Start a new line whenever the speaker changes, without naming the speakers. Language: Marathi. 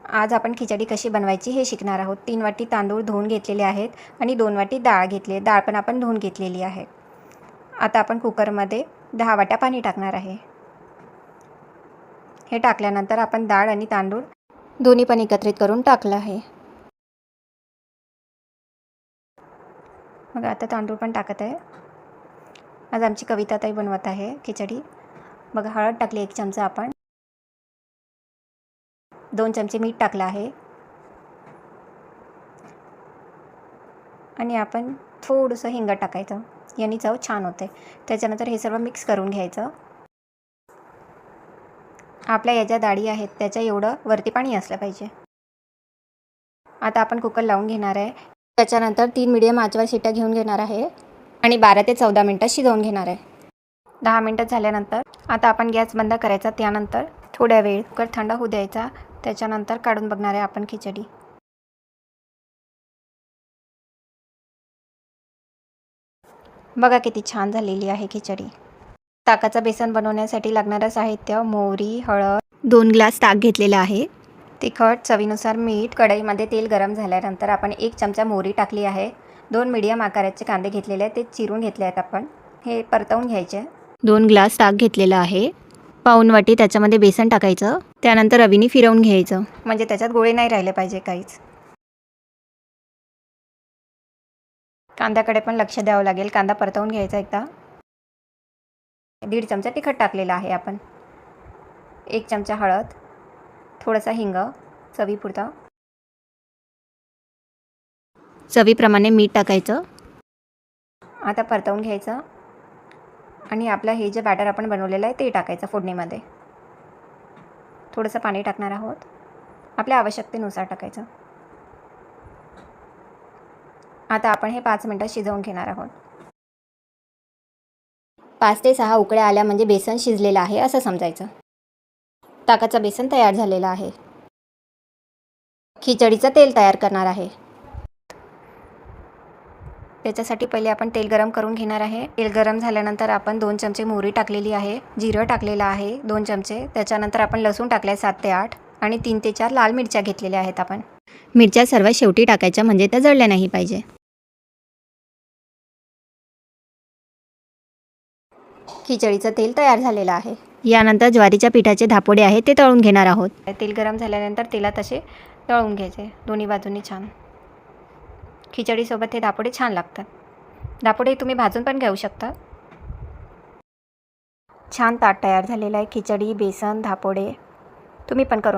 आज आपण खिचडी कशी बनवायची हे शिकणार आहोत। 3 वाटी तांदूळ धुवून घेतलेले आहेत आणि 2 वाटी डाळ घेतली आहे। डाळ पण आपण धुवून घेतलेली आहे। आता आपण कुकरमध्ये 10 वाट्या पाणी टाकणार आहे। हे टाकल्यानंतर आपण डाळ आणि तांदूळ दोन्ही पण एकत्रित करून टाकलं आहे। मग आता तांदूळ पण टाकत आहे। आज आमची कविता ताई बनवत आहे खिचडी। बघा, हळद टाकली 1 चमचा, आपण 2 चमचे मीठ टाकलं आहे आणि आपण थोडंसं हिंग टाकायचं, यानी चव छान होते। त्याच्यानंतर हे सर्व मिक्स करून घ्यायचं। आपल्या या ज्या डाळी आहेत त्याच्या एवढं वरती पाणी असलं पाहिजे। आता आपण कुकर लावून घेणार आहे। त्याच्यानंतर 3 मीडियम आचवर शिट्ट्या घेऊन घेणार आहे आणि 12 ते 14 मिनिटं शिजवून घेणार आहे। 10 मिनिटं झाल्यानंतर आता आपण गॅस बंद करायचा। त्यानंतर थोड्या वेळ कुकर थंड होऊ द्यायचा। त्याच्यानंतर काढून बघणार आहे आपण खिचडी। बघा किती छान झालेली आहे खिचडी। ताकाचं बेसन बनवण्यासाठी लागणारं साहित्य: मोहरी, हळद, 2 ग्लास ताक घेतलेलं आहे, तिखट, चवीनुसार मीठ। कढईमध्ये तेल गरम झाल्यानंतर आपण 1 चमचा मोहरी टाकली आहे। 2 मीडियम आकाराचे कांदे घेतलेले आहेत, ते चिरून घेतले आहेत। आपण हे परतवून घ्यायचे। 2 ग्लास ताक घेतलेलं आहे, पाऊण वाटी त्याच्यामध्ये बेसन टाकायचं। त्यानंतर रवीने फिरवून घ्यायचं, म्हणजे त्याच्यात गोळे नाही राहिले पाहिजे काहीच। कांद्याकडे पण लक्ष द्यावं लागेल। कांदा परतवून घ्यायचा एकदा। 1.5 चमचा तिखट टाकलेला आहे आपण, 1 चमचा हळद, थोडासा हिंग चवीपुरता, चवीप्रमाणे मीठ टाकायचं। आता परतवून घ्यायचं आणि आपलं हे जे बॅटर आपण बनवलेलं आहे ते टाकायचं फोडणीमध्ये। थोडंसं पाणी टाकणार आहोत, आपल्या आवश्यकतेनुसार टाकायचं। आता आपण हे 5 मिनिटं शिजवून घेणार आहोत। 5 ते 6 उकळ्या आल्या म्हणजे बेसन शिजलेलं आहे असं समजायचं। ताकाचं बेसन तयार झालेलं आहे। खिचडीचं तेल तयार करणार आहे। त्याच्यासाठी पहिले आपण तेल गरम करून घेणार आहे। तेल गरम झाल्यानंतर आपण 2 चमचे मोहरी टाकलेली आहे, जिरं टाकलेलं आहे 2 चमचे। त्याच्यानंतर आपण लसूण टाकले 7 ते 8 आणि 3 ते 4 लाल मिरच्या घेतलेल्या आहेत आपण। मिरच्या सर्वात शेवटी टाकायच्या, म्हणजे त्या जळल्या नाही पाहिजे। खिचडीचं तेल तयार झालेलं आहे। यानंतर ज्वारीच्या पिठाचे धापोडे आहेत ते तळून घेणार आहोत। तेल गरम झाल्यानंतर तेलात असे तळून घ्यायचे दोन्ही बाजूंनी छान। खिचडीसोबत हे धापोडे छान लागतात। धापोडे तुम्ही भाजून पण घेऊ शकता। छान ताट तयार झालेलं आहे, खिचडी, बेसन, धापोडे। तुम्ही पण करून